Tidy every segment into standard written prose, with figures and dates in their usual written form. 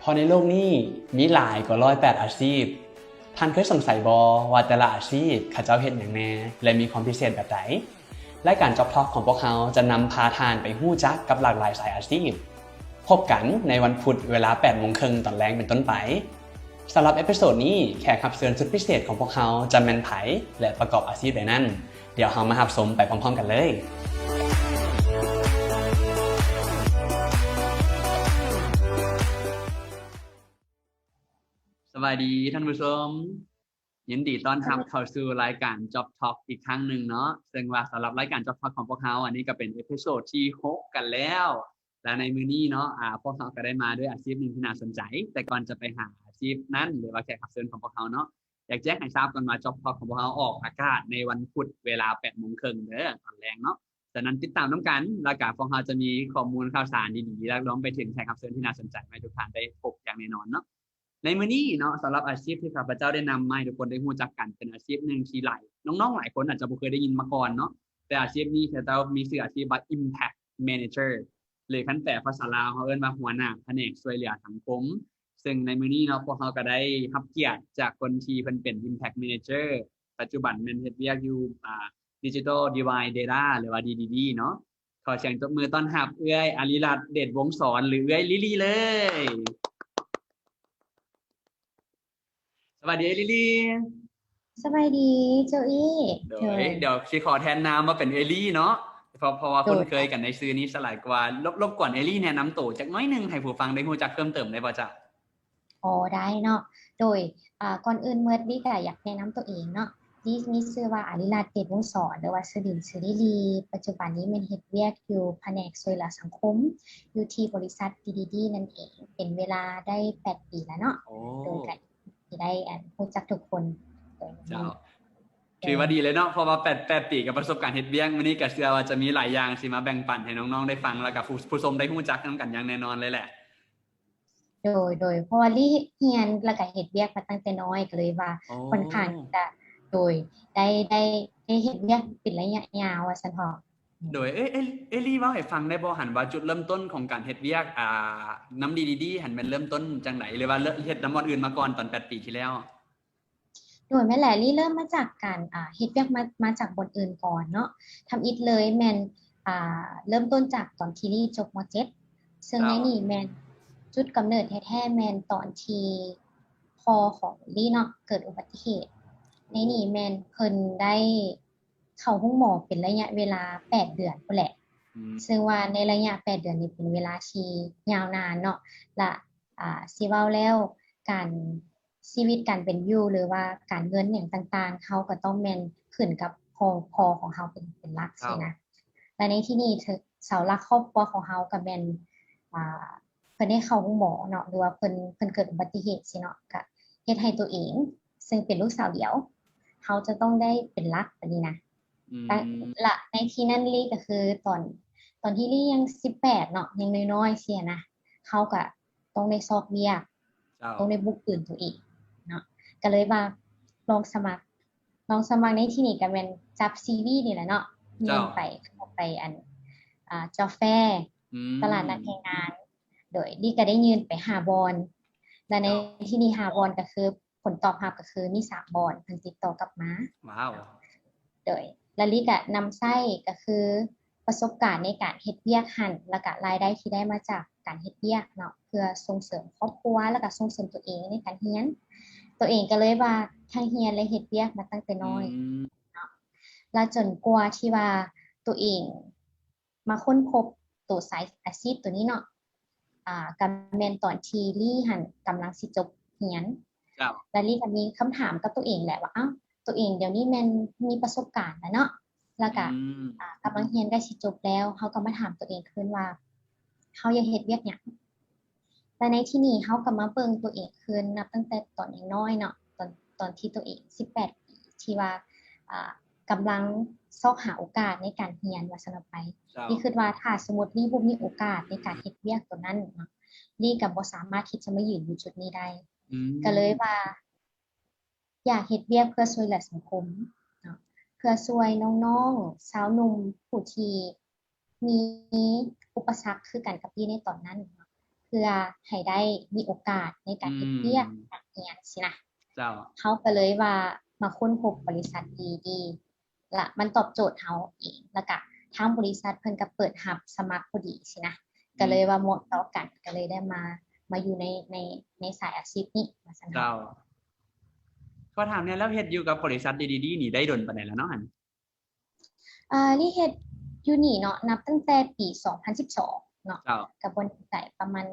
พอในโลกนี้มีหลายกว่า108อาชีพท่านเคยสงสัยบ่ว่าแต่ละอาชีพเขาเจ้าเฮ็ดหยังแหน่และมีความพิเศษแบบใดรายการ Job Talk ของพวกเราจะนำพาท่านไปฮู้จักกับหลากหลายสายอาชีพพบกันในวันพุธเวลา 8:30 น.ตอนแลงเป็นต้นไปสำหรับเอพิโซดนี้แขกรับเชิญสุดพิเศษของพวกเราจะแม่นไผและประกอบอาชีพใดนั้นเดี๋ยวเรามารับชมไปพร้อมๆกันเลยสวัสดีท่านผู้ชมยินดีต้อนรับเข้าสู่รายการ Job Talk อีกครั้งหนึ่งเนาะซึ่งว่าสำหรับรายการ Job Talk ของพวกเราอันนี้ก็เป็นเอพิโซดที่6กันแล้วและในมื้อนี้เนาะพวกเราก็ได้มาด้วยอาชีพหนึ่งที่น่าสนใจแต่ก่อนจะไปหาอาชีพนั้นหรือว่าแขกรับเชิญของพวกเราเนาะอยากแจ้งให้ทราบกันว่า Job Talk ของพวกเราออกอากาศในวันพุธเวลา 8:30 น.เด้อตอนแรงเนาะฉะนั้นติดตามน้ำกันแล้วก็พวกเราจะมีข้อมูลข่าวสารดีๆและรวมไปถึงแขกรับเชิญที่น่าสนใจให้ทุกท่านได้พบอย่างแน่นอนเนาะในมื้อนี้เนาะสำหรับอาชีพที่ข้าพเจ้าได้นำมาให้ทุกคนได้รู้จักกันเป็นอาชีพหนึ่งที่น้องๆหลายคนอาจจะบ่เคยได้ยินมาก่อนเนาะแต่อาชีพนี้ข้าพเจ้ามีชื่ออาชีพว่า Impact Manager หรือคันแปลภาษาลาวเขาเอิ้นว่าหัวหน้าแผนกช่วยเหลือสังคมซึ่งในมื้อนี้เนาะพวกเราก็ได้รับเกียรติจากคนที่เพิ่นเป็น Impact Manager ปัจจุบันแม่นเฮ็ดเวียกอยู่Digital Divide Data หรือว่า DDD เนาะขอเสียงตบมือต้อนรับเอื้อยอาริรัตน์เดชวงศ์สอนหรือเอื้อยลิลี่เลยสวัสดีลิลี่สบายดีโจอี้เดี๋ยวสิขอแทนนามมาเป็นเอลี่เนาะเพราะว่าคุ้นเคยกันในชื่อนี้สลายกว่ารบกวนเอลี่แนะนำตัวจักน้อยนึงให้ผู้ฟังได้รู้จักเพิ่มเติมได้บ่จ๊ะได้เนาะโดยก่อนอื่นเมื่อดีก็อยากแนะนำตัวเองเนาะดีมีชื่อว่าอาริรัตน์เดชวงศ์สอนหรือว่าชื่อดินชื่อลิลีปัจจุบันนี้เป็นเฮ็ดเวียกอยู่แผนกช่วยเหลือสังคมอยู่ที่บริษัท DDD นั่นเองเป็นเวลาได้8ปีแล้วเนาะโดยกันที่ได้รู้จักทุกคนโดยเจ้าถือว่าดีเลยเนาะเพราะว่า8ปีกับประสบการณ์เฮ็ดเวียกมื้อนี้ก็เชื่อว่าจะมีหลายอย่างสิมาแบ่งปันให้น้องๆได้ฟังแล้วก็ผู้ชมได้รู้จักนำกันอย่างแน่นอนเลยแหละโดยเพราะว่าลี่เฮียนแล้วก็เฮ็ดเวียกมาตั้งแต่น้อยก็เลยว่าค่อนข้างจะโดยได้เฮ็ดเวียกเป็นระยะยาวว่าซั่นเถาะโดยเอลี่เว้าให้ฟังได้บ่หันว่าจุดเริ่มต้นของการเฮ็ดเวียกนำ DDD หันแม่นเริ่มต้นจังไดหรือว่าเฮ็ดนำบ่อนอื่นมาก่อนตอน8ปีที่แล้วโดยแม่แหละลี่เริ่มมาจากการเฮ็ดเวียกมาจากบนอื่นก่อนเนาะทำอิฐเลยแม่นเริ่มต้นจากตอนที่ลี่จบม .7 ซึ่งในนี่แม่นจุดกำเนิดแท้ๆแม่นตอนที่พ่อของลี่เนาะเกิดอุบัติเหตุในนี่แม่นเพิ่นได้เข้าห้องหมอเป็นระยะเวลา8เดือนพุ่นแหละซึ่งว่าในระยะ8เดือนนี้เป็นเวลาที่ยาวนานเนาะและสิเว้าแล้วการชีวิตการเป็นอยู่หรือว่าการเงินอย่างต่างๆเขาก็ต้องแม่นขึ้นกับพอของเขาเป็นหลักสินะและในที่นี้เสาหลักครอบครัวของเขาก็แม่นอ่าเพิ่นได้เข้าโรงหมอเนาะหรือว่าเพิ่นเกิดอุบัติเหตุสิเนาะก็เฮ็ดให้ตัวเองซึ่งเป็นลูกสาวเดี่ยวเขาจะต้องได้เป็นหลักแบบนี้นะละในที่นั้นลี่ก็คือตอนที่ลี่ยัง18เนาะยังน้อยๆเสียนะเขาก็ต้องได้ซอกเวียกต้องได้บุกตื่นตัวเองเนาะก็เลยว่าลองสมัครในที่นี้ก็แม่นจับซีวีนี่แหละเนาะยื่นไปเข้าไปจอบแฟร์ตลาดนัดแรงงานโดยลี่ก็ได้ยื่นไป5บอนและในที่นี้5บอนก็คือผลตอบรับก็คือมี3บอนเพิ่นติดต่อกลับมาว้าวโดยและลี่ก็นำไส้ก็คือประสบการณ์ในการเฮ็ดเวียกหั่นแล้วก็รายได้ที่ได้มาจากการเฮ็ดเวียกเนาะเพื่อส่งเสริมครอบครัวแล้วก็ส่งเสริมตัวเองในการเรียนตัวเองก็เลยว่าทั้งเรียนและเฮ็ดเวียกมาตั้งแต่น้อยเนาะแล้วจนกว่าที่ว่าตัวเองมาค้นพบตัวสายอาชีพตัวนี้เนาะก็แม่นตอนที่ลี่หั่นกำลังสิจบเรียนแล้วลี่ก็มีคำถามกับตัวเองแหละว่าอ้าวตัวเองเดี๋ยวนี้แม่นมีประสบการณ์แล้วเนาะแล้วก็กำลังเรียนใกล้สิจบแล้วเขาก็มาถามตัวเองขึ้นว่าเขาอยากเฮ็ดเวียกหยังแต่ในที่นี้เขาก็มาเบิ่งตัวเองขึ้นนับตั้งแต่ตอนยังน้อยเนาะตอนที่ตัวเอง18ปีที่ว่ากำลังซอกหาโอกาสในการเรียนว่าซั่นไปนี่คือว่าถ้าสมมุติลี่บ่มีโอกาสในการเฮ็ดเวียกตัวนั้นเนาะลี่ก็บ่สามารถที่จะมายืนอยู่จุดนี้ได้ก็เลยว่าอยากเฮ็ดเวียกเพื่อช่วยเหลือสังคมเนาะเพื่อช่วยน้องๆสาวหนุ่มผู้ที่มีอุปสรรคคือกันกับลี่ในตอนนั้นเนาะคื พื่อให้ได้มีโอกาสในการเฮ็ดเวียกการเรียนสินะ เจ้า เขาก็เลยว่ามาค้นพบบริษัทดีๆละมันตอบโจทย์เขาเองแล้วก็ทางบริษัทเพิ่นก็เปิดรับสมัครพอดีสินะก็เลยว่าเหมาะต่อกันก็เลยได้มาอยู่ในสายอาชีพนี้ว่าซั่นเนาะ เจ้าก็ถามเนี่ยแล้วเฮ็ดอยู่กับบริษัทดีๆนี่ได้ดนปานใดแล้วเนาะหั่น ลี่เฮ็ดอยู่นี่เนาะนับตั้งแต่ปี2012เนาะ เจ้า ก็บ่แน่ใจประมาณ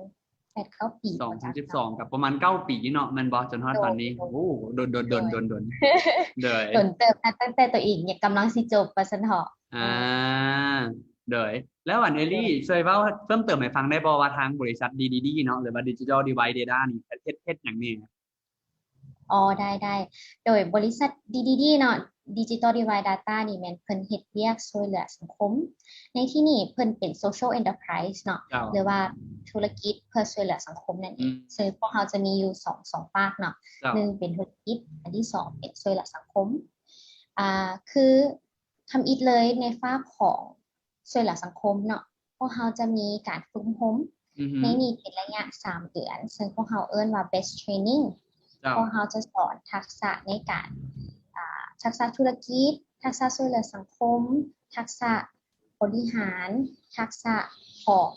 8-9 ปีบ่จัก 2012กับประมาณ9ปีเนาะแม่นบ่จนฮอดตอนนี้โอ้โดนเด้อ โดนเติบนะตั้งแต่ตัวเองเนี่ยกำลังสิจบว่าซั่นเถาะ เด้อแล้วอันเอลี่ช่วยเว้าเพิ่มเติมให้ฟังได้บ่ว่าทางบริษัทดีๆเนาะหรือว่า Digital Device Data นี่เฮ็ดหยังแหน่ อ๋อได้โดยบริษัทดีเนาะ Digital Divide Data นี่แม่นเพิ่นเฮ็ดเวียกช่วยเหลือสังคม ในที่นี้เพิ่นเป็น Social Enterprise เนาะ เจ้า หรือว่าธุรกิจเพื่อช่วยเหลือสังคมนั่นเองซึ่งพวกเราจะมีอยู่สองภาคเนาะ เจ้า หนึ่งเป็นธุรกิจอันที่สองเป็นช่วยเหลือสังคมคือทำอิฐเลยในภาคของช่วยเหลือสังคมเนาะพวกเราจะมีการฝึกอบรม อือฮึ ในนี้เป็นระยะ3 เดือนซึ่งพวกเราเอิ้นว่า Best Training เจ้า พวกเราจะสอนทักษะในการทักษะธุรกิจทักษะช่วยเหลือสังคมทักษะบริหารทักษะของ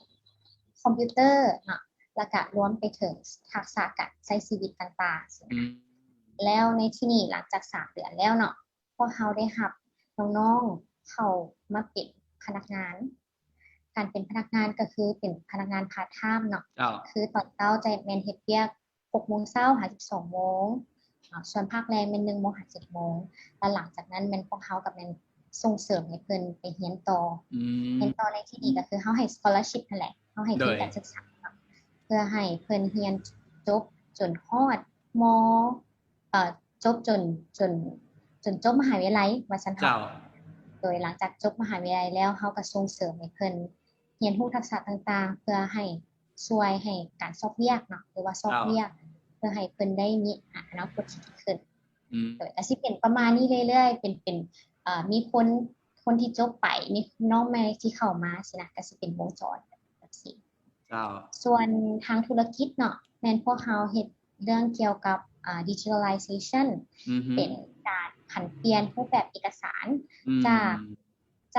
คอมพิวเตอร์เนาะแล้วก็รวมไปถึงทักษะการใช้ชีวิตต่างๆแล้วในที่นี้หลังจาก3 เดือนแล้วเนาะพวกเราได้รับน้องๆเข้ามาเป็นพนักงานการเป็นพนักงานก็คือเป็นพนักงานพาร์ทไทม์เนาะ เจ้า คือตอนเช้าจะแม่นเฮ็ดเวียก6 โมงเช้าหา12 โมงส่วนภาคแรงแม่น1 โมงหา7 โมงแล้วหลังจากนั้นแม่นพวกเขากับแม่นส่งเสริมให้เพิ่นไปเรียนต่อเรียนต่อในที่นี้ก็คือเฮาให้ scholarship นั่นแหละเฮาให้ทุนการศึกษาเพื่อให้เพิ่นเรียนจบจนฮอดมจบจนจบมหาวิทยาลัยว่าซั่นเถาะ โดยหลังจากจบมหาวิทยาลัยแล้วเฮาก็ส่งเสริมให้เพิ่นเรียนรู้ทักษะต่างๆเพื่อให้ช่วยให้การสอบเวียกเนาะหรือว่าสอบเวียกเพื่อให้เพิ่นได้มีอนาคตที่ดีขึ้นโดยก็สิเป็นประมาณนี้เรื่อยๆเป็นมีคนที่จบไปมีน้องใหม่ที่เข้ามาสินะก็สิเป็นวงจรแบบนี้ส่วนทางธุรกิจเนาะแม่นพวกเฮาเฮ็ดเรื่องเกี่ยวกับdigitalization เป็นการผันเปลี่ยนรูปแบบเอกสาร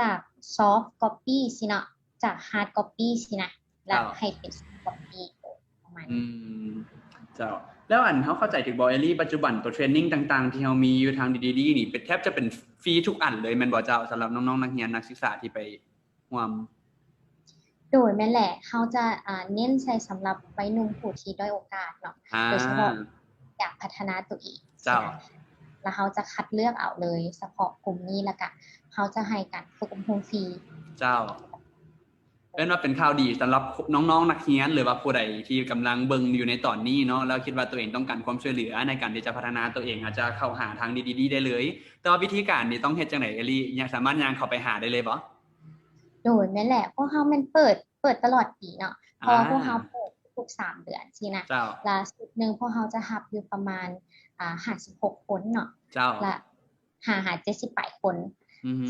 จาก soft copy สิเนาะจาก hard copy สินะแล้วให้เป็น soft copy ประมาณนี้เจ้าแล้วอันเฮาเข้าใจถึงบ่เอลี่ปัจจุบันตัวเทรนนิ่งต่างๆที่เฮามีอยู่ทางดีๆนี่เป็นแทบจะเป็นฟรีทุกอันเลยแม่นบ่เจ้าสำหรับน้องๆนักเรียนนักศึกษาที่ไปร่วมโดยแม่นแหละเฮาจะเน้นใช้สำหรับวัยหนุ่มผู้ที่ด้อยโอกาสเนาะโดยเฉพาะอยากพัฒนาตัวเองเจ้าแล้วเฮาจะคัดเลือกเอาเลยเฉพาะกลุ่มนี้แล้วก็เฮาจะให้การฝึกอบรมฟรีเจ้าเป็นว่าเป็นข่าวดีสำหรับน้องๆนักเรียนหรือว่าผู้ใดที่กำลังเบิ่งอยู่ในตอนนี้เนาะแล้วคิดว่าตัวเองต้องการความช่วยเหลือในการที่จะพัฒนาตัวเองอาจจะเข้าหาทางดีๆได้เลยแต่ว่าวิธีการนี่ต้องเฮ็ดจังได๋เอลี่สามารถย่างเข้าไปหาได้เลยบ่โดยนั่นแหละพวกเฮามันเปิดตลอดปีเนาะพอพวกเฮาเปิดทุก3 เดือนสินะล่าสุดนึงพวกเฮาจะรับอยู่ประมาณ56 คนเนาะและ70 ปลายคน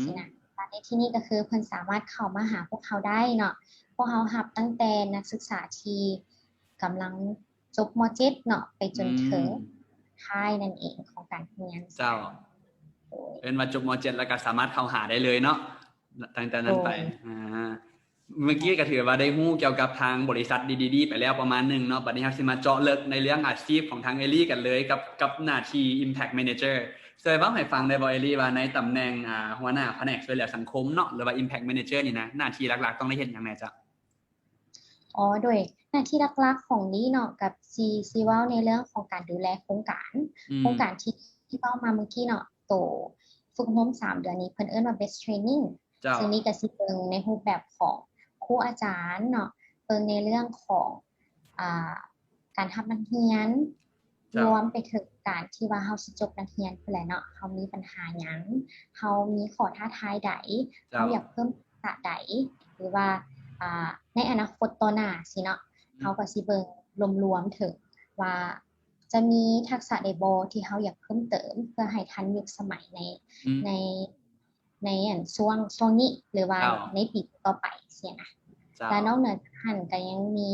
สินะในที่นี้ก็คือเพิ่นสามารถเข้ามาหาพวกเขาได้เนาะพวกเขารับตั้งแต่นักศึกษาที่กำลังจบม.7 เนาะไปจนถึงท้ายนั่นเองของการเรียนเจ้าเป็นว่าจบม.7 แล้วก็สามารถเข้าหาได้เลยเนาะตั้งแต่นั้นไปเมื่อกี้ก็ถือว่าได้ฮู้เกี่ยวกับทางบริษัทดีๆไปแล้วประมาณนึงเนาะบัดนี้เราสิมาเจาะลึกในเรื่องอาชีพของทางเอลี่กันเลยกับหน้าที่ Impact Manager ช่วยเว้าให้ฟังได้บ่เอลี่ว่าในตำแหน่งหัวหน้าแผนกช่วยเหลือสังคมเนาะหรือว่า Impact Manager นี่นะหน้าที่หลักๆต้องได้เฮ็ดหยังแหน่จ๊ะโดยหน้าที่หลักๆของนี้เนาะกับซีเว้าในเรื่องของการดูแลโครงการที่เว้ามาเมื่อกี้เนาะโตฝึกอบรม3 เดือนนี้เพิ่นเอิ้นว่า Best Training ซึ่งนี่ก็สิเบิ่งในรูปแบบของครูอาจารย์เนาะเบิ่งในเรื่องของการรับนักเรียนรวมไปถึงการที่ว่าเฮาสิจบนักเรียนพุ่นแหละเนาะเฮามีปัญหาหยังเฮามีข้อท้าทายใดเฮาอยากเพิ่มทักษะใดหรือว่าในอนาคตต่อหน้าสิเนาะเฮาก็สิเบิ่งรวมๆถึงว่าจะมีทักษะใดบ่ที่เฮาอยากเพิ่มเติมเพื่อให้ทันยุคสมัยในช่วงนี้หรือว่าในปีต่อไปเสียนะและนอกเหนือจากนั้นก็ยังมี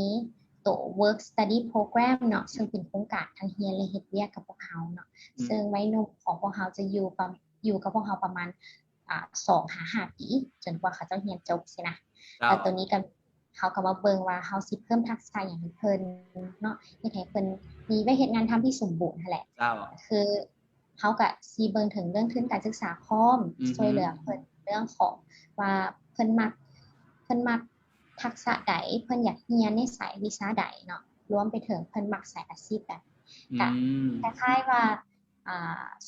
ตัว work study program เนาะซึ่งเป็นโครงการทั้งเรียนและเฮ็ดเวียกกับพวกเขาเนาะซึ่งวัยหนุ่มของพวกเขาจะอยู่กับพวกเขาประมาณ2-5 ปีจนกว่าเขาจะเรียนจบสินะแล้วตัวนี้ก็เขาก็มาเบิ่งว่าเขาสิเพิ่มทักษะอย่างให้เพิ่นเนาะเฮ็ดให้เพิ่นมีไว้เฮ็ดงานทำที่สมบูรณ์นั่นแหละคือเขาก็สิเบิ่งถึงเรื่องทุนการศึกษาพร้อมช่วยเหลือเพิ่นเรื่องของว่าเพิ่นมักทักษะใดเพิ่นอยากเรียนในสายวิชาใดเนาะรวมไปถึงเพิ่นมักสายอาชีพใดก็คล้ายๆว่า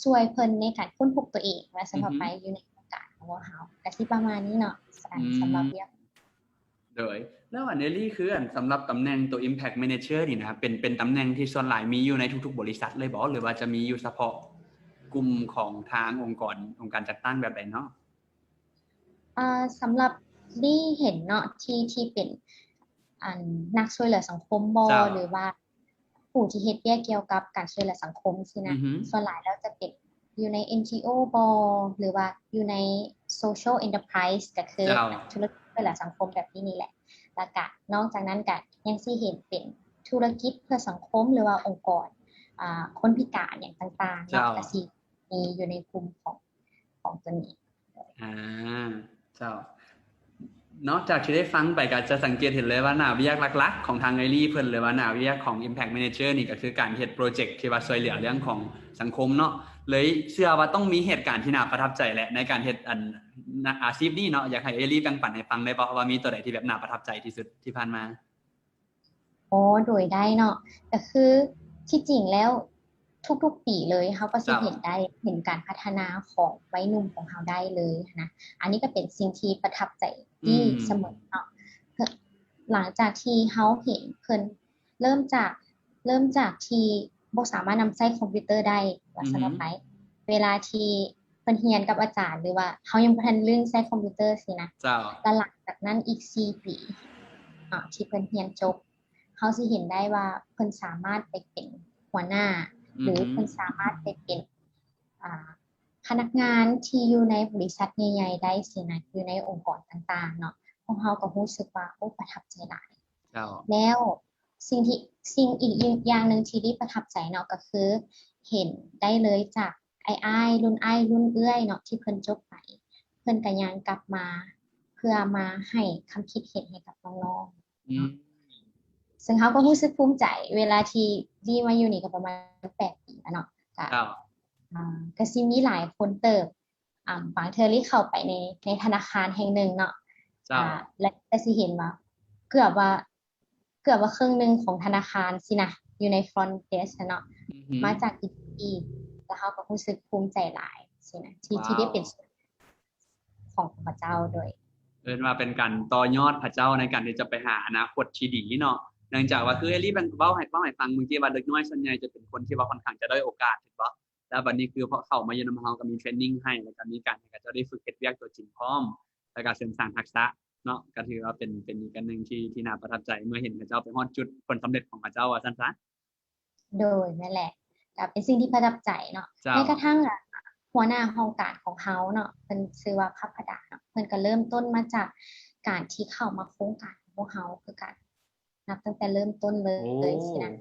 ช่วยเพิ่นในการค้นพบตัวเองและสำหรับไปอยู่ในโครงการของเฮาก็สิประมาณนี้เนาะสำหรับเรียกโดยแล้วอันนี้คืออันสำหรับตำแหน่งตัว Impact Manager นี่นะครับเป็นตำแหน่งที่ส่วนหลายมีอยู่ในทุกๆบริษัทเลยบ่หรือว่าจะมีอยู่เฉพาะกลุ่มของทางองค์การจัดตั้งแบบใดเนาะสำหรับที่เห็นเนาะที่เป็นนักช่วยเหลือสังคมหรือว่าผู้ที่เฮ็ดเวียกเกี่ยวกับการช่วยเหลือสังคมสินะส่วนหลายแล้วจะเป็นอยู่ใน NGO หรือว่าอยู่ใน Social Enterprise ก็คือธุรกิจช่วยเหลือสังคมแบบนี้แหละแล้วก็นอกจากนั้นก็ยังสิเห็นเป็นธุรกิจเพื่อสังคมหรือว่าองค์กรคนพิการอย่างต่างๆเนาะก็สิมีอยู่ในกลุ่มของตัวนี้เจ้านอกจากที่ได้ฟังไปก็จะสังเกตเห็นเลยว่าหน้าวิทยาหลักๆของทางไอรี่เพิ่นเลยว่าหน้าวิทยาของ Impact Manager นี่ก็คือการเฮ็ดโปรเจกต์ที่ว่าช่วยเหลือเรื่องของสังคมเนาะเลยเชื่อว่าต้องมีเหตุการณ์ที่น่าประทับใจแหละในการเฮ็ดอาชีพนี้เนาะอยากให้ไอรี่แบ่งปันให้ฟังได้บ่ว่ามีตัวใดที่แบบน่าประทับใจที่สุดที่ผ่านมาโดยได้เนาะก็คือที่จริงแล้วทุกปีเลยเขาก็จะเห็นการพัฒนาของวัยหนุ่มของเขาได้เลยนะอันนี้ก็เป็นสิ่งที่ประทับใจที่เสมอเนาะหลังจากที่เขาเห็นเพิ่นเริ่มจากที่บ่สามารถนำใช้คอมพิวเตอร์ได้ว่าสำหรับไปเวลาที่เพิ่นเรียนกับอาจารย์หรือว่าเขายังบ่ทันเรื่องใช้คอมพิวเตอร์สินะแล้วหลังจากนั้นอีก4 ปีที่เพิ่นเรียนจบเขาสิเห็นได้ว่าเพิ่นสามารถไปเป็นหัวหน้าหรือเพิ่นสามารถไปเป็นพนักงานที่อยู่ในบริษัทใหญ่ๆได้สินะอยู่ในองค์กรต่างๆเนาะพวกเราก็รู้สึกว่าโอ้ประทับใจหลายแล้วสิ่งอีกอย่างนึงที่ได้ประทับใจเนาะก็คือเห็นได้เลยจากอ้ายรุ่นเอื้อยเนาะที่เพิ่นจบไปเพิ่นก็ยังกลับมาเพื่อมาให้คำคิดเห็นให้กับน้องๆซึ่งเขาก็รู้สึกภูมิใจเวลาที่ดีมาอยู่นี่ก็ประมาณ8 ปีแล้วเนาะก็สิมีหลายคนเติบบางเทอรี่เข้าไปในธนาคารแห่งหนึ่งเนาะและก็สิเห็นว่าเกือบว่าครึ่งหนึ่งของธนาคารสินะอยู่ใน front desk เนาะมาจากอีแล้วเขาก็รู้สึกภูมิใจหลายสินะที่ได้เป็นของพระเจ้าโดยว่าเป็นการต่อยอดพระเจ้าในการที่จะไปหาอนาคตที่ดีเนาะเนื่องจากว่าคือเอลี่เป็นเว้าให้ฟังเมื่อกี้ว่าเด็กน้อยส่วนใหญ่จะเป็นคนที่ว่าค่อนข้างจะได้โอกาสถูกป่ะแล้วบัดนี้คือพอเข้ามาอยู่นำเฮาก็มีเทรนนิ่งให้แล้วก็มีการให้เขาจะได้ฝึกเฮ็ดเวียกตัวจริงพร้อมแล้วก็เสริมสร้างทักษะเนาะก็ถือว่าเป็นอีกอันนึงที่น่าประทับใจเมื่อเห็นพระเจ้าไปฮอดจุดผลสำเร็จของพระเจ้าว่าซั่นซะโดยนั่นแหละก็เป็นสิ่งที่ประทับใจเนาะแม้กระทั่งหัวหน้าโครงการของเขาเนาะเพิ่นชื่อว่าพัพดาเนาะเพิ่นก็เริ่มต้นมาจากการที่เข้ามาโครงการของพวกเขาคือการนับตั้งแต่เริ่มต้นเลยสินะ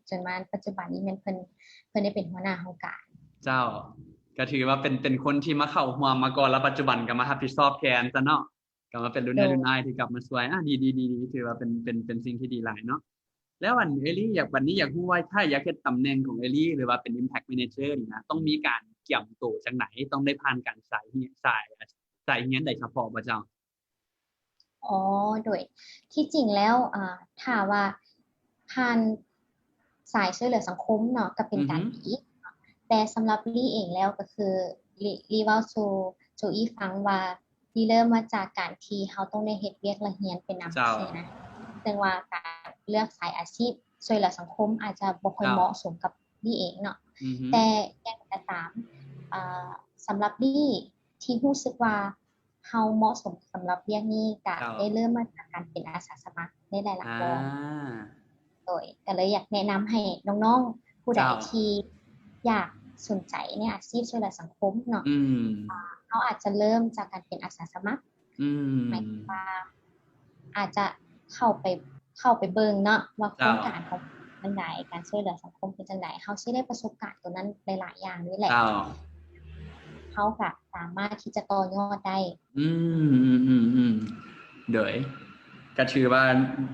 จนมาปัจจุบันนี้เพิ่นได้เป็นหัวหน้าโครงการเจ้าก็ถือว่าเป็นคนที่มาเข้าร่วมมาก่อนแล้วปัจจุบันก็มารับผิดชอบแทนซะเนาะก็มาเป็นรุ่นน้ายที่กลับมาช่วยดีถือว่าเป็นสิ่งที่ดีหลายเนาะแล้ววันเอลี่วันนี้อยากรู้ว่าถ้าอยากเฮ็ดตำแหน่งของเอลี่หรือว่าเป็น Impact Manager นี่นะต้องมีการเกี่ยมตัวจังไหนต้องได้ผ่านการสายเรียนใดเฉพาะบ่เจ้าโดยที่จริงแล้วถ้าว่าผ่านสายช่วยเหลือสังคมเนาะก็เป็นการดีแต่สำหรับลี่เองแล้วก็คือลี่เว้าโจอี้ฟังว่าลี่เริ่มมาจากการที่เขาต้องได้เฮ็ดเวียกละเฮียนเป็นนำใช่นะซึ่งว่าการเลือกสายอาชีพช่วยเหลือสังคมอาจจะบ่ค่อยเหมาะสมกับลี่เองเนาะแต่อย่างไรก็ตามสำหรับลี่ที่รู้สึกว่าเฮาเหมาะสมสำหรับเวียกนี้ก็ได้เริ่มมาจากการเป็นอาสาสมัครในหลายๆวงโดยก็เลยอยากแนะนำให้น้องๆผู้ใดที่อยากสนใจในอาชีพช่วยเหลือสังคมเนาะเขาอาจจะเริ่มจากการเป็นอาสาสมัครหมายถึงว่าอาจจะเข้ เข้าไปเบิ่งเนาะว่าโคร เจ้าง การของจังใดการช่วยเหลือสังคมเป็นจังใดเขาสิได้ประสบการณ์ตัวนั้นหลายๆอย่างนี่แหละ เจ้า เขาก็สามารถที่จะต่อยอดได้ โดยก็ถือว่า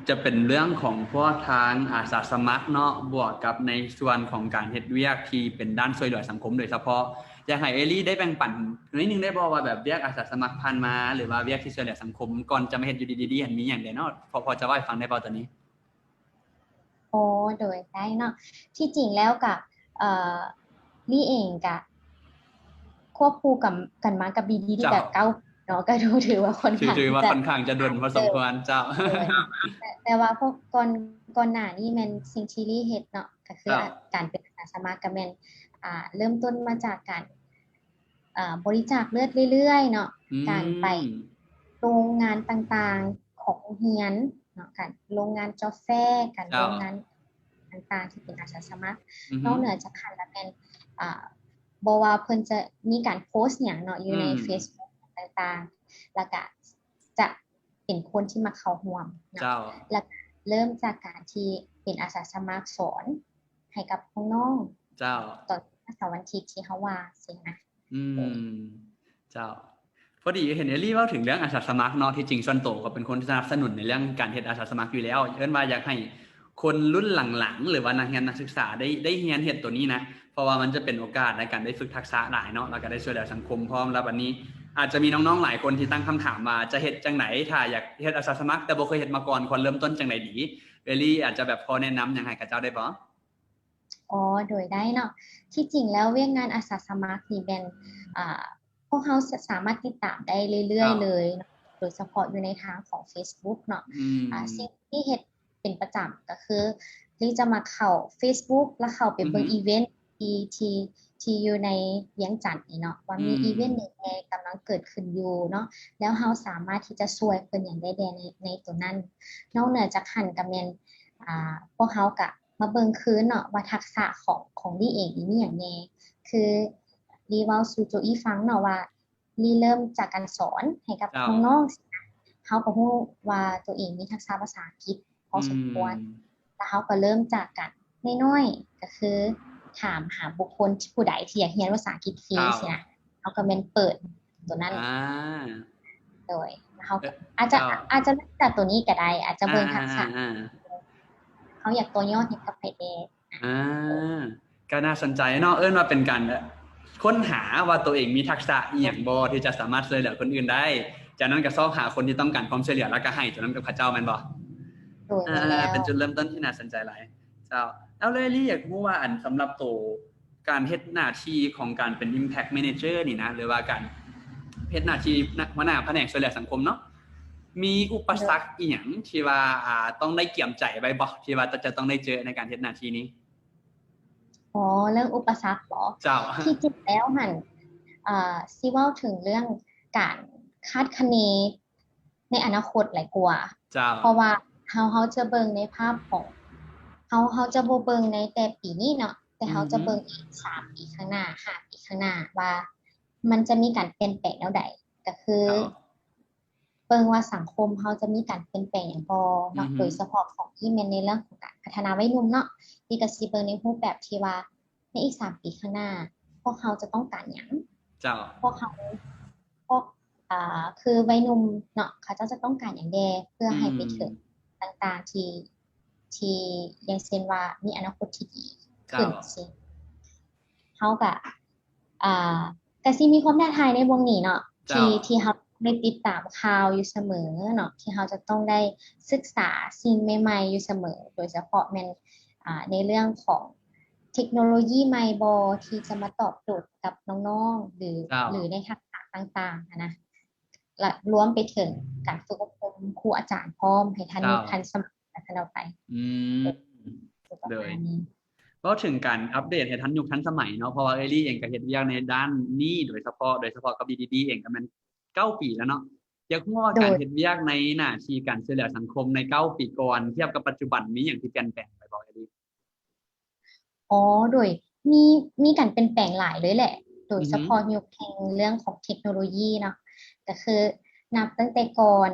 จะเป็นเรื่องของพวกทางอาสาสมัครเนาะบวกกับในส่วนของการเฮ็ดเวียกที่เป็นด้านช่วยเหลือสังคมโดยเฉพาะอยากให้เอลี่ได้แบ่งปันนิดนึงได้บ่ว่าแบบเวียกอาสาสมัครผ่านมาหรือว่าเวียกที่ช่วยเหลือสังคมก่อนจะมาเฮ็ดอยู่ดีๆอันมีหยังได้เนาะพอจะเว้าให้ฟังได้บ่ตอนนี้โอ้โดยได้เนาะที่จริงแล้วกับลี่เองกับควบคู่กันมากับบีดีที่กับเก้าเนาะก็ถือว่าค่อนข้าง ถือว่าค่อนข้างจะด่วนพอสมควรเจ้า แต่ว่าพวกก่อนหน้านี้แม่นสิ่งที่ลี่เฮ็ดเนาะก็คือการเป็นอาสาสมัครก็แม่นเริ่มต้นมาจากการบริจาคเลือดเรื่อยๆเนาะการไปโรงงานต่างๆของเฮียนเนาะการโรงงานกาแฟการโรงงานต่างๆที่เป็นอาสาสมัครนอกเหนือจากคันแล้วแม่นบ่ว่าเพิ่นจะมีการโพสต์หยังเนาะอยู่ใน Facebook ต่างๆแล้วก็จะเป็นคนที่มาเข้าร่วมเนาะแล้วเริ่มจากการที่เป็นอาสาสมัครสอนให้กับน้องๆเจ้าตอนวันอาทิตย์ที่เฮาว่าสินะเจ้าพอดีเห็นเอลี่เว้าถึงเรื่องอาสาสมัครเนาะที่จริงส่วนตัวก็เป็นคนที่สนับสนุนในเรื่องการเฮ็ดอาสาสมัครอยู่แล้วเอิ้นว่าอยากให้คนรุ่นหลังๆหรือว่านักเรียนนักศึกษาได้เรียนเฮ็ดตัวนี้นะเพราะว่ามันจะเป็นโอกาสในการได้ฝึกทักษะหลายเนาะแล้วก็ได้ช่วยเหลือสังคมพร้อมแล้วบัดนี้อาจจะมีน้องๆหลายคนที่ตั้งคำถามว่าจะเฮ็ดจังไหนถ้าอยากเฮ็ดอาสาสมัครแต่บ่เคยเฮ็ดมาก่อนควรเริ่มต้นจังไดดีเอลี่อาจจะแบบพอแนะนำหยังให้กับเจ้าได้บ่อ๋อโดยได้เนาะที่จริงแล้วเวียกงานอาสาสมัครนี่เป็นพวกเขาสามารถติดตามได้เรื่อยๆเลยโดยเฉพาะอยู่ในทางของ Facebook เนาะสิ่งที่เฮ็ดเป็นประจำก็คือลี่จะมาเข้า Facebook แล้วเข้าไปเบิ่งอีเวนต์ที่อยู่ในเวียงจันทน์นี่เนาะว่ามีอีเวนต์นึงกำลังเกิดขึ้นอยู่เนาะแล้วเราสามารถที่จะช่วยเพิ่นอย่างได้ในตัวนั้นนอกเหนือจากหันก็แม่นพวกเขาก็มาเบิ่งคืนเนาะว่าทักษะของลี่เองมีหยังแน่คือลี่เว้าสู่โจอี้ฟังเนาะว่าลี่เริ่มจากการสอนให้กับน้องๆเขาก็ฮู้ว่าตัวเองมีทักษะภาษาอังกฤษพอสมควรแล้วเขาก็เริ่มจากกันน้อยๆก็คือถามหาบุคคลผู้ใดที่อยากเรียนภาษาอังกฤษฟรีสินะเขาก็แม่นเปิดตัวนั้นโดยเขาอาจจะเริ่มจากตัวนี้ก็ได้อาจจะเบิ่งทักษะเขาอยากตัวยอดให้กับไผเดก็น่าสนใจเนาะเอิ้นว่าเป็นการค้นหาว่าตัวเองมีทักษะอีหยังบ่ที่จะสามารถช่วยเหลือคนอื่นได้จากนั้นก็ซอกหาคนที่ต้องการความช่วยเหลือแล้วก็ให้จากนั้นกับพระเจ้าแม่นบ่เป็นจุดเริ่มต้นที่น่าสนใจหลายเจ้าแล้วเลยลี่อยากรู้ว่าอันสำหรับตัวการเฮ็ดหน้าที่ของการเป็น Impact Manager นี่นะหรือว่าการเฮ็ดหน้าที่หัวหน้าแผนกช่วยเหลือสังคมเนาะมีอุปสรรคอีหยังที่ว่าต้องได้เกี่ยมใจไว้บ่ที่ว่าจะต้องได้เจอในการเฮ็ดหน้าที่นี้อ๋อเรื่องอุปสรรคเหรอเจ้าที่จริงแล้วหั่นสิเว้าถึงเรื่องการคาดคะเนในอนาคตหลายกว่าเพราะว่าเขาจะเบิ่งในภาพของเขาจะบ่เบิ่งในแต่ปีนี้เนาะแต่เขาจะเบิ่งอีก3ปีข้างหน้า5ปีข้างหน้าว่ามันจะมีการเปลี่ยนแปลงแนวใดก็คือเบิ่งว่าสังคมเขาจะมีการเปลี่ยนแปลงหยังบ่เนาะโดยเฉพาะของที่แม่นในเรื่องของการพัฒนาวัยรุ่นเนาะที่ก็สิเบิ่งในรูปแบบที่ว่าในอีก3ปีข้างหน้าพวกเขาจะต้องการหยังพวกคือวัยรุ่นเนาะเขาจะต้องการหยังแดเพื่อให้ไปถึงต่างๆที่อย่างเช่นว่ามีอนาคตที่ดีขึ้นสิเขาก็สิมีความท้าทายในวงนี้เนาะที่เขาได้ติดตามข่าวอยู่เสมอเนาะที่เขาจะต้องได้ศึกษาสิ่งใหม่ๆอยู่เสมอโดยเฉพาะแม่นในเรื่องของเทคโนโลยีใหม่บ่ที่จะมาตอบโจทย์กับน้องๆหรือในทักษะต่างๆนะและรวมไปถึงการฝึกอบรมครูอาจารย์พร้อมให้ทันสมัยทันเอาไปเลยเพราะถึงการอัปเดตให้ทันยุคทันสมัยเนาะเพราะว่าเอลี่เองก็เฮ็ดเวียกในด้านนี้โดยเฉพาะกับ BDD เองก็มัน9ปีแล้วเนาะอยากรู้ว่าการเฮ็ดเวียกในหน้าที่การช่วยเหลือสังคมใน9ปีก่อนเทียบกับปัจจุบันมีหยังที่เปลี่ยนแปลงไปบ่เอลี่อ๋อโดยมีการเปลี่ยนแปลงหลายเลยแหละโดยเฉพาะยุคแห่งเรื่องของเทคโนโลยีเนาะก็คือนับตั้งแต่ก่อน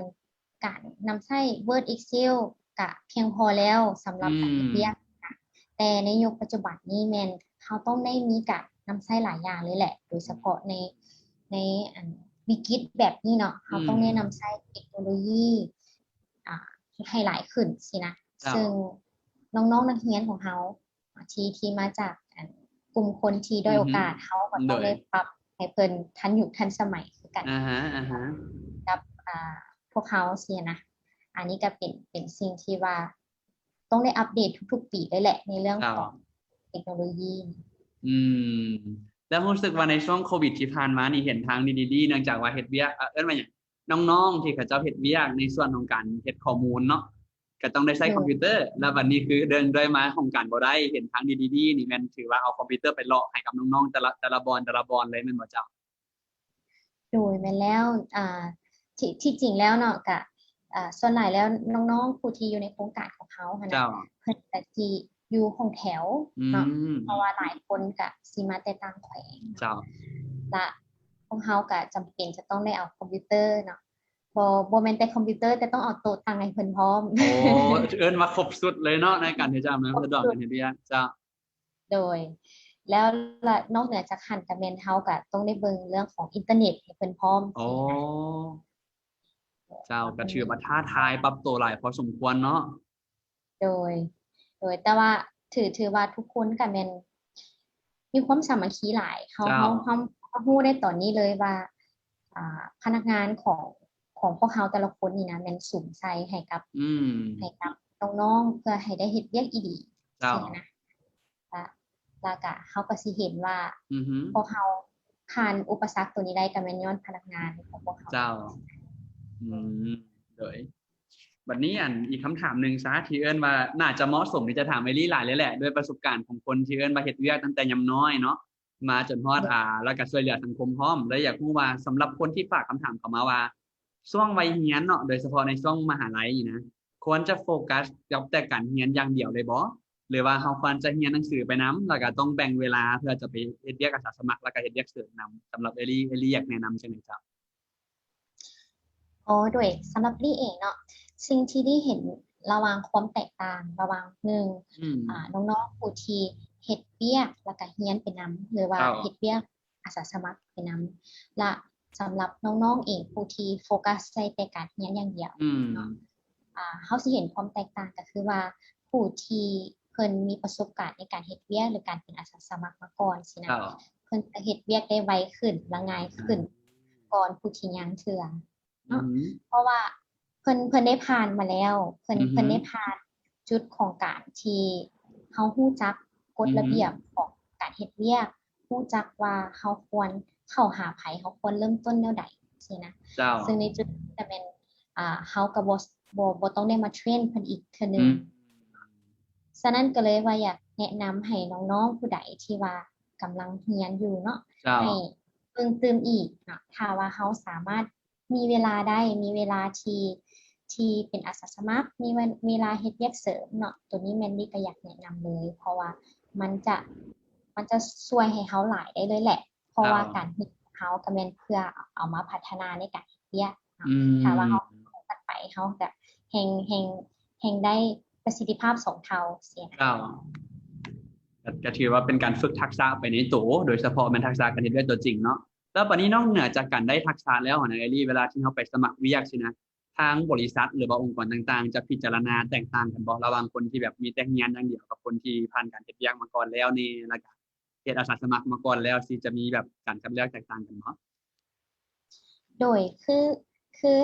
การนำใช้ Word Excel ก็เพียงพอแล้วสำห อื รับการเฮ็ด ม เวียกแต่ในยุคปัจจุบันนี้แม่นเขาต้องได้มีการนำใช้หลายอย่างเลยแหละ โดยเฉพาะในวิกฤตแบบนี้เนาะเขาต้องได้นำใช้เทคโนโลยีอ่าให้หลายขึ้นสินะ เจ้า ซึ่งน้องๆนักเรียนของเราที่มาจากกลุ่มคนที่ด้อยโอกาสเขาก็ต้องได้ปรับให้เพิ่นทันยุคทันสมัยคือกัน อ่าฮะอ่าฮะ กับพวกเขาเสียนะ อันนี้ก็เป็นสิ่งที่ว่าต้องได้อัปเดตทุกๆปีเลยแหละในเรื่อง เจ้า ของเทคโนโลยี อืม แล้วรู้สึกว่าในช่วงโควิดที่ผ่านมานี่เห็นทางดีๆเนื่องจากว่าเฮ็ดเวียกเอิ้นว่าหยังน้องๆที่เขาเจ้าเฮ็ดเวียกในส่วนของการเฮ็ดข้อมูลเนาะก็ต้องได้ใช้คอมพิวเตอร์ แล้วบัดนี้คือเดินด้วยมาของการบ่ได้เห็นทางดีๆนี่แม่นถือว่าเอาคอมพิวเตอร์ไปเลาะให้กับน้องๆแต่ละบอนเลยแม่นบ่เจ้า โดยแม่นแล้วที่จริงแล้วเนาะก็ส่วนหลายแล้วน้องๆผู้ที่อยู่ในโครงการของเขาหั้น เจ้า น่ะเพิ่นก็สิอยู่ห้องแถว อื เนาะ ม เพราะว่าหลายคนก็สิมาแต่ต่างแขวง เจ้า และพวกเขาก็จำเป็นจะต้องได้เอาคอมพิวเตอร์เนาะบ่แม่นแต่คอมพิวเตอร์แต่ต้องเอาโต๊ะตั้งให้เพิ่นพร้อม โอ้เอิ้นว่าครบสุดเลยเนาะในการที่จะอำนวยความสะดวกการเฮ็ดเวียกเจ้า โดย แล้วนอกเหนือจากหั้นก็แม่นเฮาก็ต้องได้เบิ่งเรื่องของอินเทอร์เน็ตให้เพิ่นพร้อม อ๋อ เจ้าก็ถือว่าท้าทายปรับตัวหลายพอสมควรเนาะ โดยแต่ว่าถือว่าทุกคนก็แม่นมีความสามัคคีหลายเฮา เจ้า ฮู้ได้ตอนนี้เลยว่าพนักงานของพวกเขาแต่ละคนนี่นะแม่นสูงใจให้กับ อืม น้องๆเพื่อให้ได้เฮ็ดเวียกอีหลี เจ้า ใช่นะแล้วก็เขาก็สิเห็นว่า อือฮึ พวกเขาผ่านอุปสรรคตัวนี้ได้ก็แม่นย้อนพนักงานของพวกเขา เจ้า อืมโดยบัดนี้อีกคำถามหนึ่งซะที่เอิ้นว่าน่าจะเหมาะสมที่จะถามเอลี่หลายเลยแหละด้วยประสบการณ์ของคนที่เอิ้นว่าเฮ็ดเวียกตั้งแต่ยามน้อยเนาะมาจนฮอดแล้วก็ช่วยเหลือสังคมพร้อมแล้วอยากรู้ว่าสำหรับคนที่ฝากคำถามเข้ามาว่าช่วงวัยเรียนเนาะโดยเฉพาะในช่วงมหาลัยนี่นะควรจะโฟกัสกับแต่การเรียนอย่างเดียวเลยบ่หรือว่าเราควรจะเรียนหนังสือไปนำแล้วก็ต้องแบ่งเวลาเพื่อจะไปเฮ็ดเวียกอาสาสมัครแล้วก็เฮ็ดเวียกเสริมนำสำหรับเอลี่อยากแนะนำจังได๋จ๊ะ โดยสำหรับลี่เองเนาะสิ่งที่ลี่เห็นระหว่างความแตกต่างระหว่างหนึ่ง อืม น้องๆผู้ที่เฮ็ดเวียกแล้วก็เรียนไปนำหรือว่า ครับ เฮ็ดเวียกอาสาสมัครไปนำและสำหรับน้องๆเองผู้ที่โฟกัสใส่แต่การเรียนอย่างเดียว อืม เนาะเขาสิเห็นความแตกต่างก็คือว่าผู้ที่เพิ่นมีประสบการณ์ในการเฮ็ดเวียกหรือการเป็นอาสาสมัครมาก่อนสินะครับ เพิ่นจะเฮ็ดเวียกได้ไวขึ้นและง่ายขึ้นก่อนผู้ที่ยังเทื่อ อืม เพราะว่าเพิ่นได้ผ่านมาแล้วเพิ่น อือฮึ ได้ผ่านจุดของการที่เฮาฮู้จักกฎ อือฮึ ระเบียบของการเฮ็ดเวียกฮู้จักว่าเฮาควรเข้าหาไผเฮาควรเริ่มต้นแนวใดสินะ เจ้า ซึ่งในจุดนี้จะเป็นเฮาก็บ่ต้องได้มาเทรนเพิ่นอีกเทื่อนึ อื ง ม ฉะนั้นก็เลยว่าอยากแนะนำให้น้องๆผู้ใดที่ว่ากำลังเรียนอยู่เนาะ เจ้า ให้เพิ่มเติมอีกเนาะถ้าว่าเขาสามารถมีเวลาได้มีเวลาที่เป็นอาสาสมัครมีเวลาเฮ็ดเวียกเสริมเนาะตัวนี้แมนดี้ก็อยากแนะนำเลย เพราะว่ามันจะช่วยให้เขาหลายได้เลยแหละ เพราะว่าการเฮ็ดของเขาก็แม่นเพื่อเอามาพัฒนาในการเฮ็ดเวียกเนาะ อืม ถ้าว่าเขาตัดไปเขาก็แฮงได้ประสิทธิภาพ2เท่าเสียนะ เจ้าก็ถือว่าเป็นการฝึกทักษะไปในตัวโดยเฉพาะเป็นทักษะการเฮ็ดเวียกตัวจริงเนาะแล้วบัดนี้นอกเหนือจากการได้ทักษะแล้วนะเอลี่เวลาที่เราไปสมัครเวียกสินะทางบริษัทหรือว่าองค์กรต่างๆ จะพิจารณาแตกต่างกันบ่ระหว่างคนที่แบบมีแต่เรียนอย่างเดียวกับคนที่ผ่านการเฮ็ดเวียกมาก่อนแล้วนี่แล้วก็เฮ็ดอาสาสมัครมาก่อนแล้วสิจะมีแบบการคัดเลือกแตกต่างกันเนาะ โดยคือ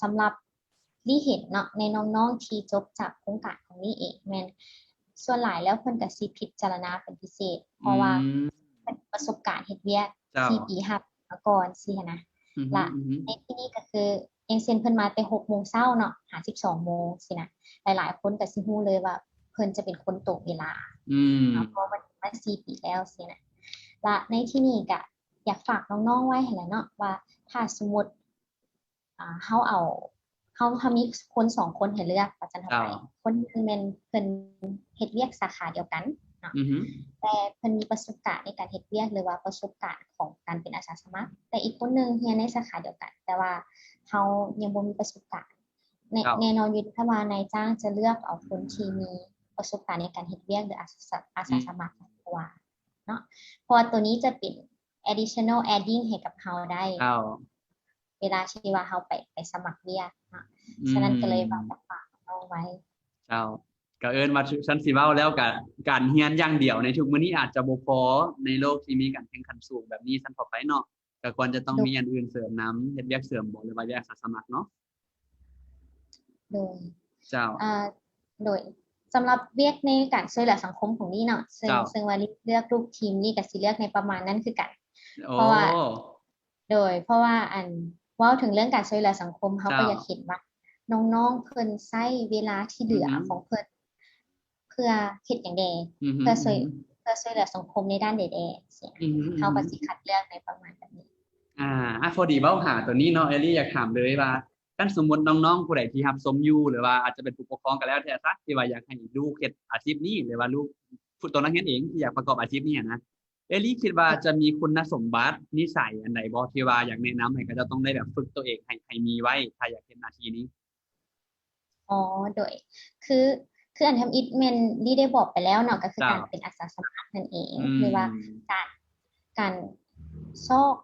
สำหรับลี่เห็นเนาะในน้องๆที่จบจากโครงการของลี่เองแม่นส่วนหลายแล้วเพิ่นก็สิพิจารณาเป็นพิเศษ เพราะว่าเป็นประสบการณ์เฮ็ดเวียก เจ้า ที่ปีหับมาก่อนสิหั้นนะ อือฮึ และ อือฮึ ในที่นี้ก็คืออย่างเช่นเพิ่นมาแต่6 โมงเช้าเนาะหา12 โมงสินะหลายๆคนก็สิฮู้เลยว่าเพิ่นจะเป็นคนตรงเวลา อืม เพราะมันมา4 ปีแล้วสินะและในที่นี้ก็อยากฝากน้องๆไว้ให้แหละเนาะว่าถ้าสมมุติเขามีคน2 คนให้เลือกว่าจั่งเท่าไปคนหนึงแม่นเพิ่นเฮ็ดเวียกสาขาเดียวกันเนาะ อือฮึ แต่เพิ่นมีประสบการณ์ในการเฮ็ดเวียกหรือว่าประสบการณ์ของการเป็นอาสาสมัครแต่อีกคนหนึงเรียนในสาขาเดียวกัน แต่ว่าเขายังบ่มีประสบการณ์ เจ้า แน่นอนอยู่ถ้าว่านายจ้างจะเลือกเอาคนที่มีประสบการณ์ในการเฮ็ดเวียกหรืออาสาสมัครกว่าเนาะเพราะว่าตัวนี้จะเป็น additional adding ให้กับเราได้ เจ้า เวลาที่ว่าเราไปสมัครเวียกเนาะ อื ฉะนั้นก็เลย ม ว่าจะฝากเอาไว้ เจ้าก็เอิ้นว่าฉันสิเว้าแล้วก็การเรียนอย่างเดียวในทุกมื้อนี้อาจจะบ่พอในโลกที่มีการแข่งขันสูงแบบนี้ซั่นต่อไปเนาะก็ควรจะต้องมีอันอื่นเสริมนำเฮ็ดเวียกเสริมบ่หรือว่าเวียกอาสาสมัครเนาะ โดย เจ้า โดยสำหรับเวียกในการช่วยเหลือสังคมของนี่เนาะซึ่ง เจ้า ซึ่งว่าเลือกลูกทีมนี่ก็สิเลือกในประมาณนั้นคือกัน โอ้ เพราะว่าอันเว้าถึงเรื่องการช่วยเหลือสังคมเขาก็อยากเห็นว่าน้องๆเพิ่นใช้เวลาที่เหลือของเพิ่นเพื่อเฮ็ดหยังแด อือฮึ เพื่อช่วยเหลือสังคมในด้านใดๆสิเขาก็สิคัดเลือกในประมาณแบบนี้ พอดีเว้าหาตัวนี้เนาะเอลลี่อยากถามเลยว่าคันสมมุติน้องๆผู้ใดที่รับชมอยู่หรือว่าอาจจะเป็นผู้ปกครองก็แล้วแต่ซะที่ว่าอยากให้ลูกเฮ็ดอาชีพนี้หรือว่าลูกผู้ตัวนักเรียนเองที่อยากประกอบอาชีพนี้นะเอลลี่คิดว่าจะมีคุณสมบัตินิสัยอันใดบ่ที่ว่าอยากแนะนำให้ก็จะต้องได้แบบฝึกตัวเองให้มีไว้ถ้าอยากเฮ็ดหน้าที่นี้ อ๋อโดยคืออันทำอิฐเมนที่ได้บอกไปแล้วเนาะก็คือการเป็นอาสาสมัครนั่นเองหรือว่าการซอก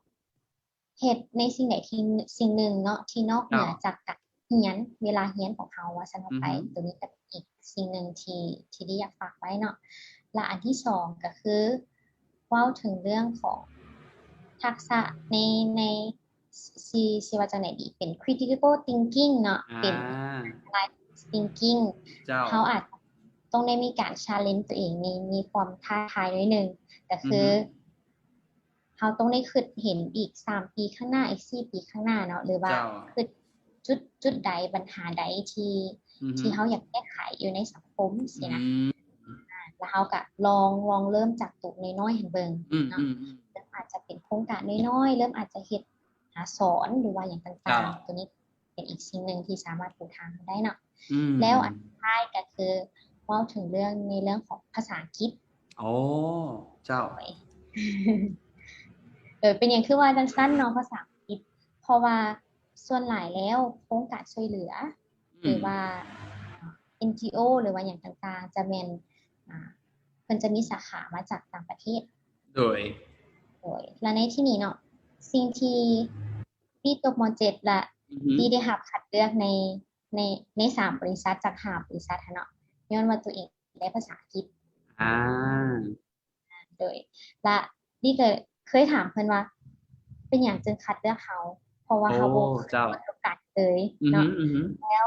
เฮ็ดในสิ่งใดที่สิ่งหนึ่งเนาะที่นอกเหนือจากการเรียนเวลาเรียนของเขาว่าซั่นไปตัวนี้ก็เป็นอีกสิ่งหนึ่งที่ได้อยากฝากไว้เนาะและอันที่สองก็คือเว้าถึงเรื่องของทักษะในสิว่าจังได๋ดีเป็น critical thinking เนาะเป็น thinking เขาอาจต้องได้มีการ challenge ตัวเองมีความท้าทายนิดนึงก็คือเขาต้องได้คิดเห็นอีก3ปีข้างหน้าอีก4ปีข้างหน้าเนาะหรือว่าคือจุดใดปัญหาใดที่เขาอยากแก้ไขอยู่ในสังคมสินะแล้วเขาก็ลองเริ่มจากตุน้อยๆให้เบิ่งเนาะเริ่มอาจจะเป็นโครงการน้อยๆเริ่มอาจจะเฮ็ดหาสอนหรือว่าอย่างต่างๆตัวนี้เป็นอีกสิ่งหนึ่งที่สามารถปูทางได้เนาะแล้วอันสุดท้ายก็คือเว้าถึงเรื่องของภาษาอังกฤษโอ้เจ้า เป็นอย่างคือว่าจังซั่นเนาะภาษาอังกฤษเพราะว่าส่วนหลายแล้วโครงการช่วยเหลือหรือว่า NGO หรือว่าอย่างต่างๆจะแม่นเพิ่นจะมีสาขามาจากต่างประเทศโดยและในที่นี้เนาะสิ่งที่จบม.7 และที่ได้รับคัดเลือกใน3บริษัทจาก5บริษัทเนาะย้อนว่าตัวเองได้ภาษาอังกฤษโดยและนี่ก็เคยถามเพิ่นว่าเป็นหยังจึงคัดเลือกเขาเพราะว่าเขาบ่เคยประสบการณ์เลยเนาะแล้ว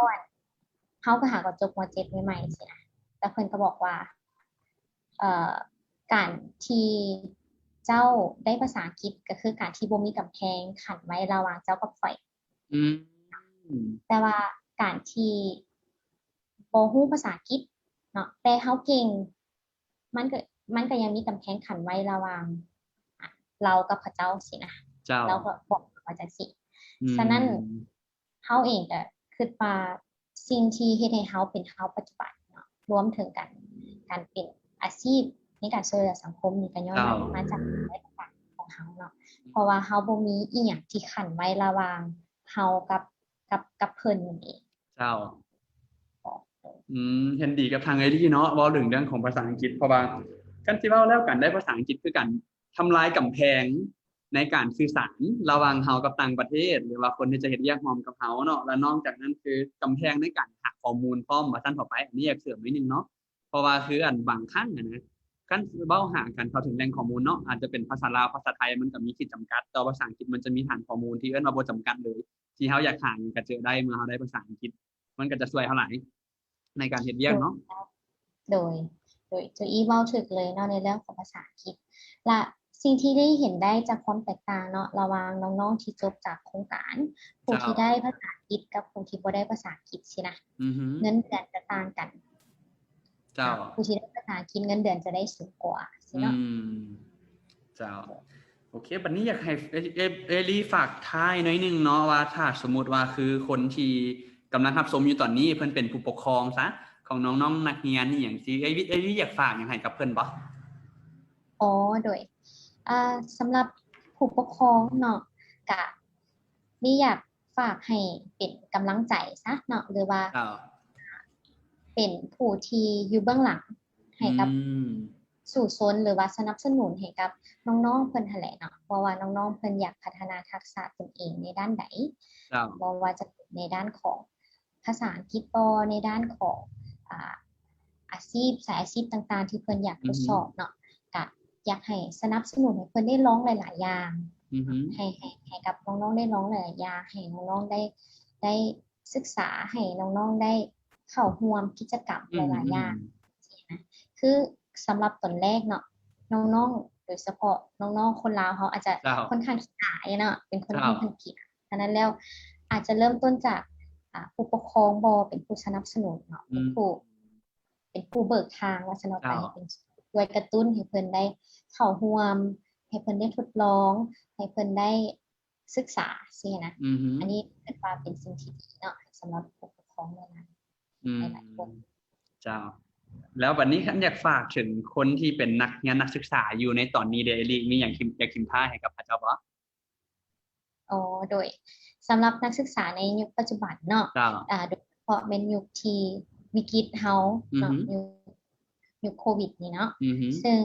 เขาก็หาก็จบม.7 ใหม่ๆสินะแต่เพิ่นก็บอกว่าการที่เจ้าได้ภาษาอังกฤษก็คือการที่บ่มีกำแพงขั้นไว้ระหว่างเจ้ากับข่อยแต่ว่าการที่บ่ฮู้ภาษาอังกฤษเนาะแต่เฮาเก่งมันก็ยังมีกำแพงขั้นไว้ระหว่างเรากับเขาเจ้าสินะเราก็บอกว่าจังซี่ฉะนั้นเฮาเองก็คิดว่าสิ่งที่เฮ็ดให้เฮาเป็นเฮาปัจจุบันเนาะรวมถึงการเป็นอาชีพในการช่วยเหลือสังคมนี่ก็ย้อนมาจากประสบการณ์ของเฮาเนาะเพราะว่าเฮาบ่มีอีหยังที่ขั้นไว้ระหว่างเฮากับเพิ่นนั่นเองเจ้าเห็นดีกับทางไอ้ที่เนาะเว้าเรื่องของภาษาอังกฤษเพราะว่ากันสิเว้าแล้วกันได้ภาษาอังกฤษคือกันทำลายกำแพงในการสื่อสารระหว่างเฮากับต่างประเทศหรือว่าคนที่จะเฮ็ดเวียกร่วมกับเฮาเนาะและนอกจากนั้นคือกำแพงในการหาข้อมูลพร้อมว่าซั่นต่อไปอันนี้อยากเสริมนิดนึงเนาะเพราะว่าคืออันบางครั้งนะการเว้าหากันเข้าถึงแหล่งข้อมูลเนาะอาจจะเป็นภาษาลาวภาษาไทยมันก็มีขีดจำกัดแต่ภาษาอังกฤษมันจะมีฐานข้อมูลที่เอิ้นว่าบ่จำกัดเลยที่เฮาอยากหาก็เจอได้เมื่อเฮาได้ภาษาอังกฤษมันก็จะช่วยเฮาหลายในการเฮ็ดเวียกเนาะโดยจะเว้าถึกเลยเนาะในเรื่องของภาษาอังกฤษและสิ่งที่ได้เห็นได้จากความแตกต่างเนาะระหว่างน้องๆที่จบจากโครงการผู้ที่ได้ภาษาอังกฤษกับผู้ที่บ่ได้ภาษาอังกฤษสินะเงินเดือนจะต่างกันเจ้าผู้ที่ได้ภาษาอังกฤษเงินเดือนจะได้สูงกว่าสิเนาะเจ้าโอเคบัดนี้อยากให้เอลี่ฝากท้ายหน่อยนึงเนาะว่าถ้าสมมุติว่าคือคนที่กำลังรับชมอยู่ตอนนี้เพิ่นเป็นผู้ปกครองซะของน้องๆนักเรียนอีหยังสิเอลี่อยากฝากหยังให้กับเพิ่นบ่โดยสำหรับผู้ปกครองเนาะก็นี่อยาก ฝากให้เป็นกำลังใจซะเนาะหรือว่า เจ้า เป็นผู้ที่อยู่เบื้องหลังให้กับ ม สู่ซนหรือว่าสนับสนุนให้กับน้องๆเพิ่นหั่นแหละเนาะเพราะว่าน้องๆเพิ่นอยากพัฒนาทักษะตนเองในด้านใด เจ้า บ่ว่าจะเป็นในด้านของภาษาอังกฤษบ่ในด้านของอ่าอาชีพสายอาชีพต่างๆ ที่เพิ่นอยากทดสอบเนาะก็อยากให้สนับสนุนให้เพิ่นได้ลองหลายๆอย่าง อือฮึ ให้กับน้องๆได้ลองหลายๆอย่างให้น้องๆได้ศึกษาให้น้องๆได้เข้าร่วมกิจกรรมหลายๆอย่างนะคือสำหรับตอนแรกเนาะน้องๆโดยเฉพาะน้องๆคนลาวเขาอาจจะ เจ้า ค่อนข้างขี้อายเนาะเป็นคน เจ้า ค่อนข้างขี้อายฉะนั้นแล้วอาจจะเริ่มต้นจากผู้ปกครองบ่เป็นผู้สนับสนุนเนาะเป็นผู้เบิกทางว่าสนับไป เจ้า เป็นช่วยกระตุ้นให้เพิ่นได้เข้าร่วมให้เพิ่นได้ทดลองให้เพิ่นได้ศึกษาสินะ อือฮึ อันนี้เป็นว่าเป็นสิ่งที่ดีเนาะสำหรับผู้ปกครองหลาย อืม หลายๆคน เจ้า แล้ววันนี้ฉันอยากฝากถึงคนที่เป็นนักเรียนนักศึกษาอยู่ในตอนนี้เดลี่มีอย่างอยากคิมท่าให้กับพระเจ้าบ่ โดยสำหรับนักศึกษาในยุคปัจจุบันเนาะ เจ้า โดยเฉพาะเป็นยุคที่วิกฤตเฮาเนาะ อือฮึ ยุคโควิดนี่เนาะ อือฮึ ซึ่ง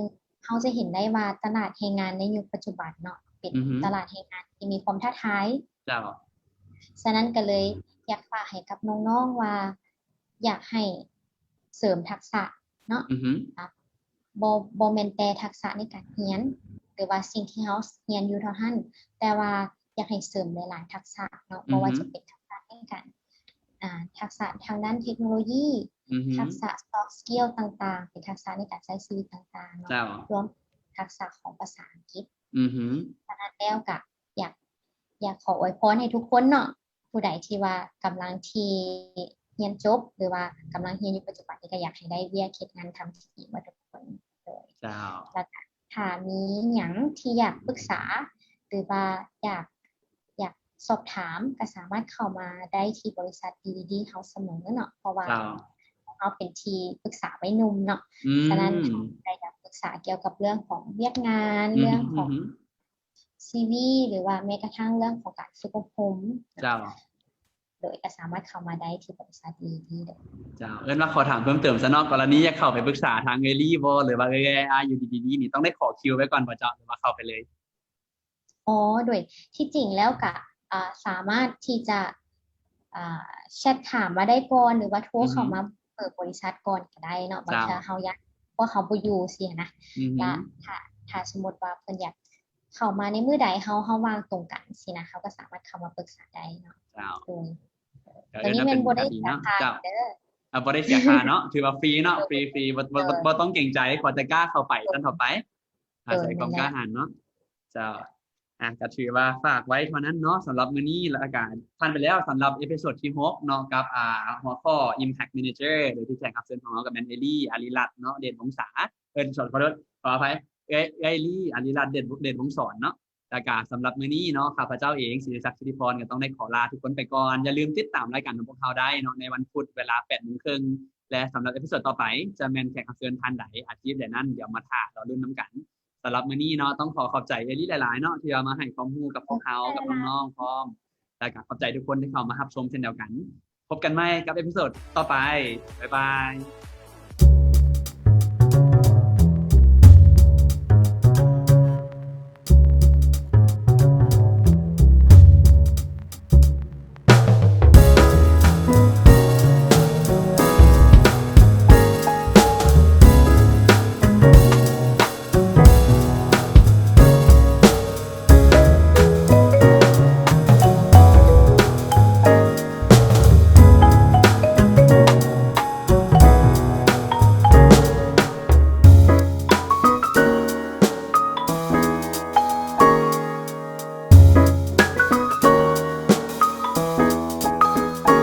เขาจะเห็นได้ว่าตลาดแรงงานในยุคปัจจุบันเนาะเป็น อือฮึ ตลาดแรงงานที่มีความท้าทาย เจ้า ฉะนั้นก็เลยอยากฝากให้กับน้องๆว่าอยากให้เสริมทักษะเนาะ อือฮึ บ่แม่นแต่ทักษะในการเรียนหรือว่าสิ่งที่เราเรียนอยู่เท่านั้นแต่ว่าอยากให้เสริมหลายๆทักษะเนาะ อือฮึ บ่ว่าจะเป็นทักษะในการทักษะทางด้านเทคโนโลยี อือฮึ ทักษะ soft skill ต่างๆเป็นทักษะในการใช้ชีวิตต่างๆเนาะ เจ้า รวมทักษะของภาษาอังกฤษ อือฮึ ฉะนั้นแล้วก็อยากขออวยพรให้ทุกคนเนาะผู้ใดที่ว่ากำลังที่เรียนจบหรือว่ากำลังเรียนอยู่ปัจจุบันนี้ก็อยากให้ได้เวียกเฮ็ดงานทำที่ดีมาทุกคนเลย เจ้า แล้วก็ถ้ามีหยังที่อยากปรึกษา หรือว่าอยากสอบถามก็สามารถเข้ามาได้ที่บริษัท DDD เฮาเสมอเนาะเพราะว่า เจ้า เราเป็นที่ปรึกษาไว้หนุ่มเนาะ อื ฉะนั้น ม ใครอยากปรึกษาเกี่ยวกับเรื่องของเวียกงาน อือ เรื่ ฮึ องข อื อ อง ฮึ CV หรือว่าแม้กระทั่งเรื่องของการฝึกอบรม เจ้า โดยก็สามารถเข้ามาได้ที่บริษัท DDD ได้ เจ้า เอิ้นว่าขอถามเพิ่มเติมซะเนาะกรณีอยากเข้าไปปรึกษาทางเอลี่บ่หรือว่าอยู่ดีๆนี่ต้องได้ขอคิวไว้ก่อนบ่เจ้าหรือว่าเข้าไปเลย โดยที่จริงแล้วก็สามารถที่จะแชทถามมาได้ก่อนหรือว่าโทร อือฮึ เข้ามาเปิดบริษัทก่อนก็ได้เนาะบาง เจ้า เทื่อเฮาอยากว่าเขาบ่อยู่เสียนะ อือฮึ ก็ถ้าสมมุติว่าเพิ่นอยากเข้ามาในมื้อใดเฮาว่างตรงกันสินะเขาก็สามารถเข้ามาปรึกษาได้เนาะ เจ้า โดย ก็ อัน เอิ้น นี้ ว่า แม่ เป็น น บ่ ข่า ได้ วดี เสีย เนาะ ค่า เจ้า เด้อ บ่ได้เสียค่าเนาะ ถือว่าฟรีเนาะ ฟรีบ่ต้องเกรงใจขอแต่กล้าเข้าไปซั่นเถาะไป อาศัยความกล้าหาญเนาะ เจ้า ก็ถือว่าฝากไว้เท่านั้นเนาะสำหรับมื้อนี้แล้วก็ผ่านไปแล้วสำหรับเอพิโซดที่6เนาะกับหัวข้อ Impact Manager โดยที่แขกรับเชิญของเราก็แม่นเอลี่อาริรัตน์เนาะเดชวงศาขออภัยเอลี่อาริรัตน์เดชวงศรเนาะแล้วก็สำหรับมื้อนี้เนาะข้าพเจ้าเองศิริศักดิ์สิริพรก็ต้องได้ขอลาทุกคนไปก่อนอย่าลืมติดตามรายการของพวกเราได้เนาะในวันพุธเวลา 8:30 นและสำหรับเอพิโซดต่อไปจะแม่นแขกรับเชิญท่านใดอาชีพใดนั้นเดี๋ยวมาท่าเราลุ้นนํกันสำหรับมื้อนี้เนาะต้องขอบใจเอลี่หลายๆเนาะที่เอามาให้ความรู้กับพวกเรากับน้องๆพร้อมแล้วก็ขอบใจทุกคนที่เข้ามารับชมเช่นเดียวกันพบกันใหม่กับเอพิโซดต่อไปบ๊ายบาย